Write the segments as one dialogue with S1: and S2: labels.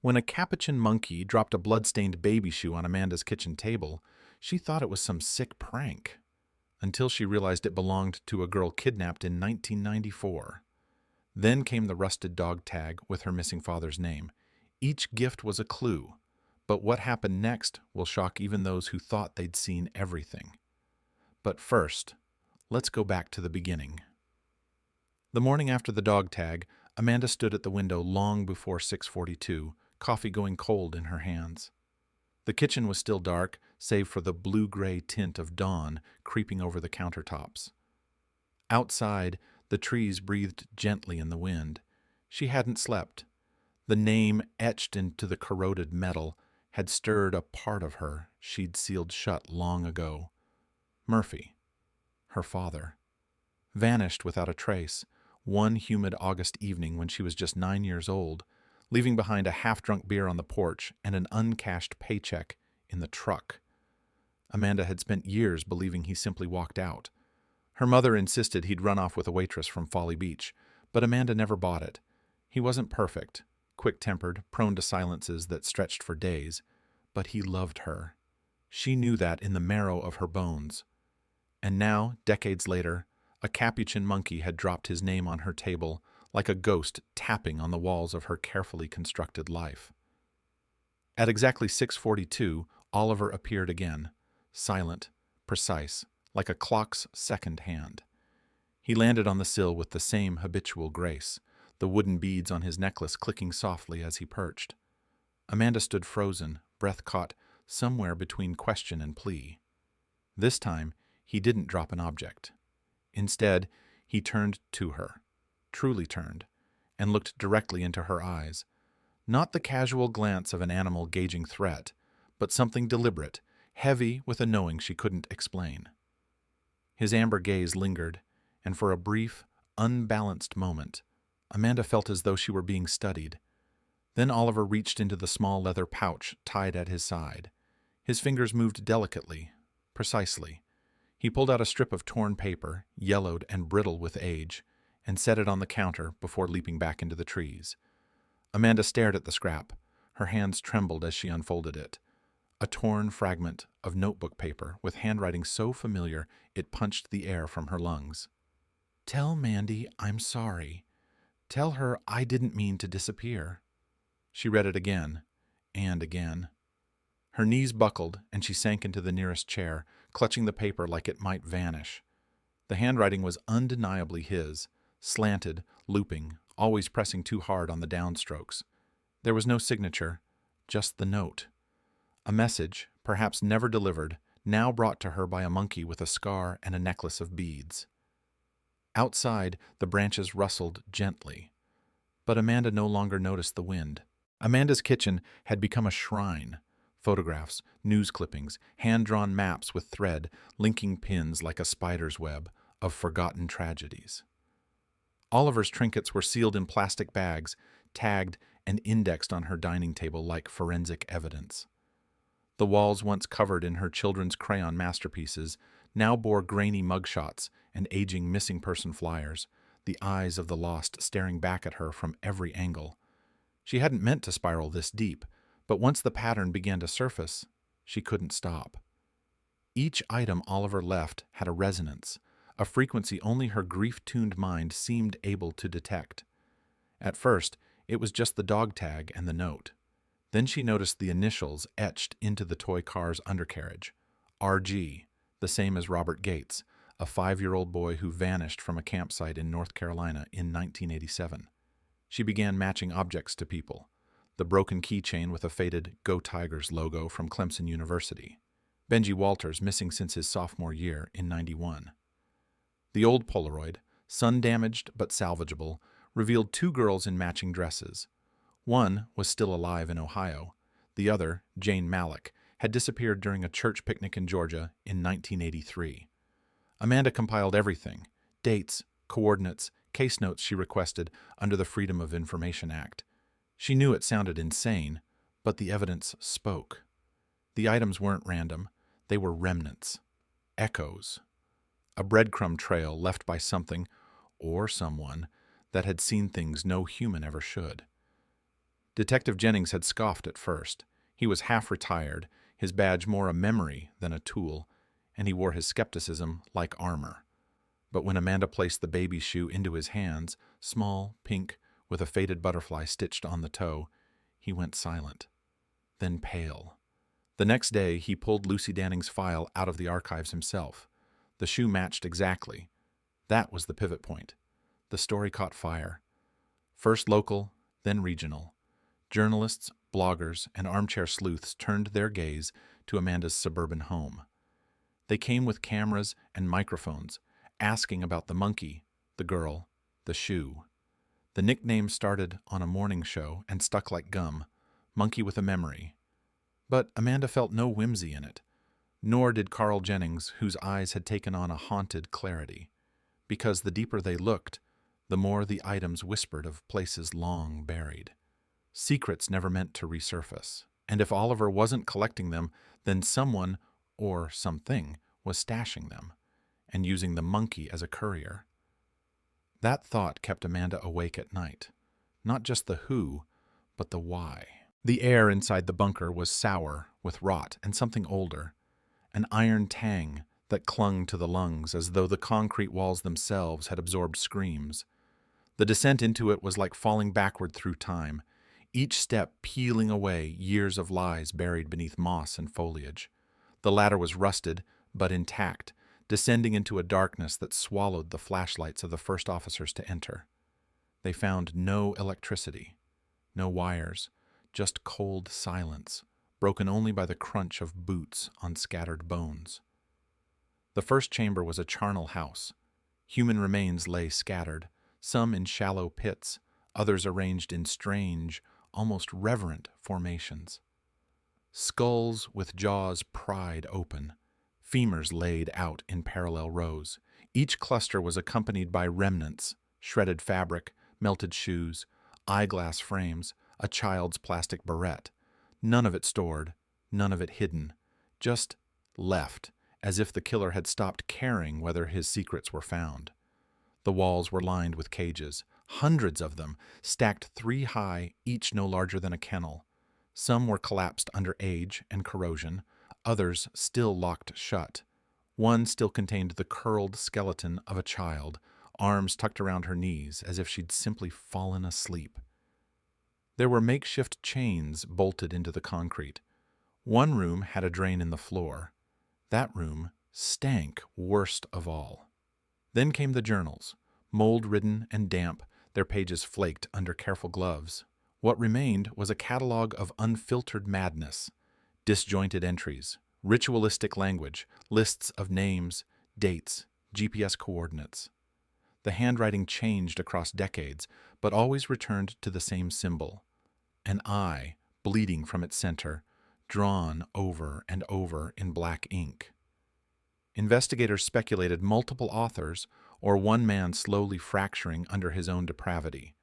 S1: When a capuchin monkey dropped a blood-stained baby shoe on Amanda's kitchen table, she thought it was some sick prank, until she realized it belonged to a girl kidnapped in 1994. Then came the rusted dog tag with her missing father's name. Each gift was a clue, but what happened next will shock even those who thought they'd seen everything. But first, let's go back to the beginning. The morning after the dog tag, Amanda stood at the window long before 6:42, coffee going cold in her hands. The kitchen was still dark, save for the blue-gray tint of dawn creeping over the countertops. Outside, the trees breathed gently in the wind. She hadn't slept. The name etched into the corroded metal had stirred a part of her she'd sealed shut long ago. Murphy, her father, vanished without a trace one humid August evening when she was just 9 years old, leaving behind a half-drunk beer on the porch and an uncashed paycheck in the truck. Amanda had spent years believing he simply walked out. Her mother insisted he'd run off with a waitress from Folly Beach, but Amanda never bought it. He wasn't perfect, quick-tempered, prone to silences that stretched for days, but he loved her. She knew that in the marrow of her bones. And now, decades later, a capuchin monkey had dropped his name on her table, like a ghost tapping on the walls of her carefully constructed life. At exactly 6:42, Oliver appeared again, silent, precise, like a clock's second hand. He landed on the sill with the same habitual grace, the wooden beads on his necklace clicking softly as he perched. Amanda stood frozen, breath caught somewhere between question and plea. This time, he didn't drop an object. Instead, he turned to her, truly turned, and looked directly into her eyes. Not the casual glance of an animal gauging threat, but something deliberate, heavy with a knowing she couldn't explain. His amber gaze lingered, and for a brief, unbalanced moment, Amanda felt as though she were being studied. Then Oliver reached into the small leather pouch tied at his side. His fingers moved delicately, precisely. He pulled out a strip of torn paper, yellowed and brittle with age, and set it on the counter before leaping back into the trees. Amanda stared at the scrap. Her hands trembled as she unfolded it. A torn fragment of notebook paper with handwriting so familiar it punched the air from her lungs. "Tell Mandy I'm sorry. Tell her I didn't mean to disappear." She read it again and again. Her knees buckled, and she sank into the nearest chair, clutching the paper like it might vanish. The handwriting was undeniably his, slanted, looping, always pressing too hard on the downstrokes. There was no signature, just the note. A message, perhaps never delivered, now brought to her by a monkey with a scar and a necklace of beads. Outside, the branches rustled gently, but Amanda no longer noticed the wind. Amanda's kitchen had become a shrine. Photographs, news clippings, hand-drawn maps with thread, linking pins like a spider's web of forgotten tragedies. Oliver's trinkets were sealed in plastic bags, tagged and indexed on her dining table like forensic evidence. The walls once covered in her children's crayon masterpieces now bore grainy mugshots and aging missing person flyers, the eyes of the lost staring back at her from every angle. She hadn't meant to spiral this deep, but once the pattern began to surface, she couldn't stop. Each item Oliver left had a resonance, a frequency only her grief-tuned mind seemed able to detect. At first, it was just the dog tag and the note. Then she noticed the initials etched into the toy car's undercarriage. RG, the same as Robert Gates, a 5-year-old boy who vanished from a campsite in North Carolina in 1987. She began matching objects to people. The broken keychain with a faded Go Tigers logo from Clemson University. Benji Walters missing since his sophomore year in '91. The old Polaroid, sun-damaged but salvageable, revealed 2 girls in matching dresses. One was still alive in Ohio. The other, Jane Malik, had disappeared during a church picnic in Georgia in 1983. Amanda compiled everything: dates, coordinates, case notes she requested under the Freedom of Information Act. She knew it sounded insane, but the evidence spoke. The items weren't random. They were remnants. Echoes. A breadcrumb trail left by something, or someone, that had seen things no human ever should. Detective Jennings had scoffed at first. He was half retired, his badge more a memory than a tool, and he wore his skepticism like armor. But when Amanda placed the baby shoe into his hands, small, pink, with a faded butterfly stitched on the toe, he went silent, then pale. The next day, he pulled Lucy Danning's file out of the archives himself. The shoe matched exactly. That was the pivot point. The story caught fire. First local, then regional. Journalists, bloggers, and armchair sleuths turned their gaze to Amanda's suburban home. They came with cameras and microphones, asking about the monkey, the girl, the shoe. The nickname started on a morning show and stuck like gum, Monkey with a Memory. But Amanda felt no whimsy in it, nor did Carl Jennings, whose eyes had taken on a haunted clarity, because the deeper they looked, the more the items whispered of places long buried. Secrets never meant to resurface, and if Oliver wasn't collecting them, then someone, or something, was stashing them, and using the monkey as a courier. That thought kept Amanda awake at night. Not just the who, but the why. The air inside the bunker was sour with rot and something older, an iron tang that clung to the lungs as though the concrete walls themselves had absorbed screams. The descent into it was like falling backward through time, each step peeling away years of lies buried beneath moss and foliage. The ladder was rusted, but intact, descending into a darkness that swallowed the flashlights of the first officers to enter. They found no electricity, no wires, just cold silence, broken only by the crunch of boots on scattered bones. The first chamber was a charnel house. Human remains lay scattered, some in shallow pits, others arranged in strange, almost reverent formations. Skulls with jaws pried open, femurs laid out in parallel rows. Each cluster was accompanied by remnants, shredded fabric, melted shoes, eyeglass frames, a child's plastic barrette. None of it stored, none of it hidden, just left, as if the killer had stopped caring whether his secrets were found. The walls were lined with cages, hundreds of them, stacked 3 high, each no larger than a kennel. Some were collapsed under age and corrosion, others still locked shut. One still contained the curled skeleton of a child, arms tucked around her knees as if she'd simply fallen asleep. There were makeshift chains bolted into the concrete. One room had a drain in the floor. That room stank worst of all. Then came the journals, mold-ridden and damp, their pages flaked under careful gloves. What remained was a catalog of unfiltered madness, disjointed entries, ritualistic language, lists of names, dates, GPS coordinates. The handwriting changed across decades, but always returned to the same symbol, an eye bleeding from its center, drawn over and over in black ink. Investigators speculated multiple authors or one man slowly fracturing under his own depravity.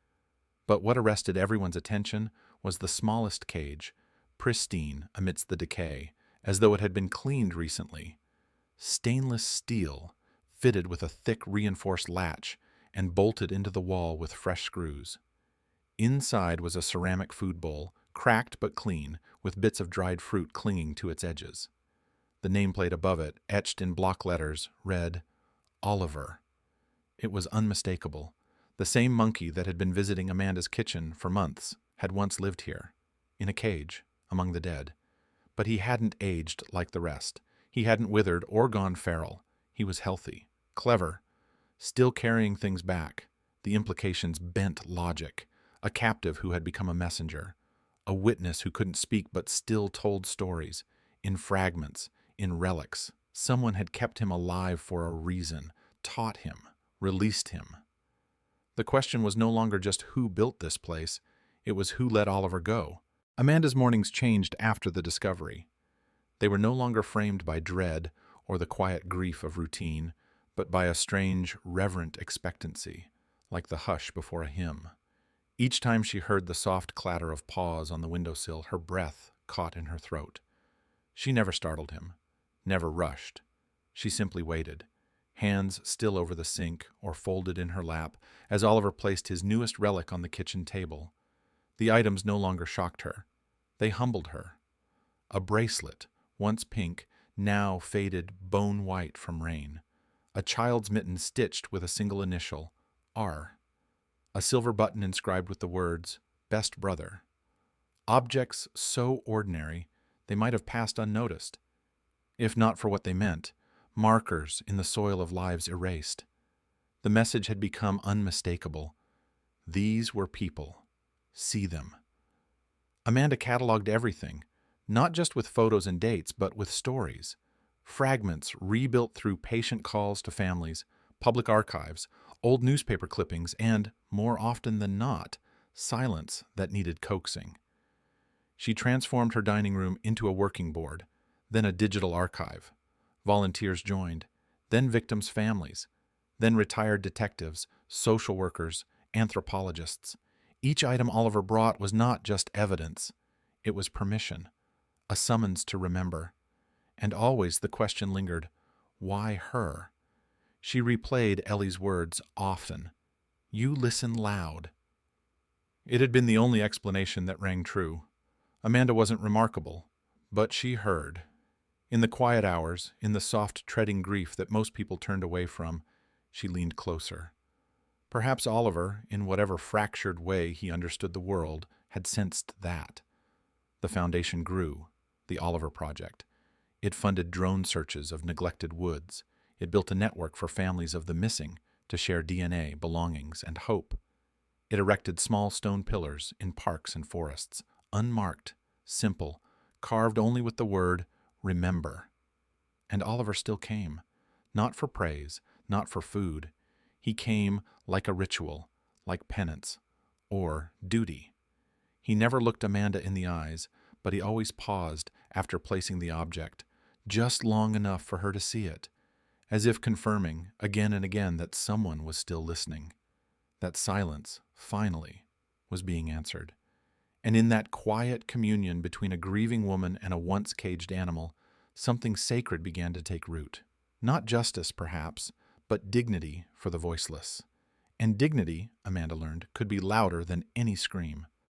S1: But what arrested everyone's attention was the smallest cage, pristine amidst the decay, as though it had been cleaned recently. Stainless steel, fitted with a thick reinforced latch and bolted into the wall with fresh screws. Inside was a ceramic food bowl, cracked but clean, with bits of dried fruit clinging to its edges. The nameplate above it, etched in block letters, read, Oliver. It was unmistakable. The same monkey that had been visiting Amanda's kitchen for months had once lived here, in a cage, among the dead. But he hadn't aged like the rest. He hadn't withered or gone feral. He was healthy, clever, still carrying things back. The implications bent logic. A captive who had become a messenger. A witness who couldn't speak but still told stories, in fragments, in relics. Someone had kept him alive for a reason, taught him, released him. The question was no longer just who built this place, it was who let Oliver go. Amanda's mornings changed after the discovery. They were no longer framed by dread or the quiet grief of routine, but by a strange, reverent expectancy, like the hush before a hymn. Each time she heard the soft clatter of paws on the windowsill, her breath caught in her throat. She never startled him, never rushed. She simply waited, hands still over the sink or folded in her lap, as Oliver placed his newest relic on the kitchen table. The items no longer shocked her. They humbled her. A bracelet, once pink, now faded bone white from rain. A child's mitten stitched with a single initial, R. A silver button inscribed with the words, Best Brother. Objects so ordinary they might have passed unnoticed, if not for what they meant, markers in the soil of lives erased. The message had become unmistakable. These were people. See them. Amanda cataloged everything, not just with photos and dates, but with stories. Fragments rebuilt through patient calls to families, public archives, old newspaper clippings, and, more often than not, silence that needed coaxing. She transformed her dining room into a working board, then a digital archive. Volunteers joined, then victims' families, then retired detectives, social workers, anthropologists. Each item Oliver brought was not just evidence, it was permission, a summons to remember. And always the question lingered, why her? She replayed Ellie's words often. You listen loud. It had been the only explanation that rang true. Amanda wasn't remarkable, but she heard. In the quiet hours, in the soft treading grief that most people turned away from, she leaned closer. Perhaps Oliver, in whatever fractured way he understood the world, had sensed that. The foundation grew, the Oliver Project. It funded drone searches of neglected woods. It built a network for families of the missing to share DNA, belongings, and hope. It erected small stone pillars in parks and forests, unmarked, simple, carved only with the word, remember. And Oliver still came, not for praise, not for food. He came like a ritual, like penance, or duty. He never looked Amanda in the eyes, but he always paused after placing the object, just long enough for her to see it, as if confirming again and again that someone was still listening. That silence, finally, was being answered. And in that quiet communion between a grieving woman and a once caged animal, something sacred began to take root. Not justice, perhaps, but dignity for the voiceless. And dignity, Amanda learned, could be louder than any scream.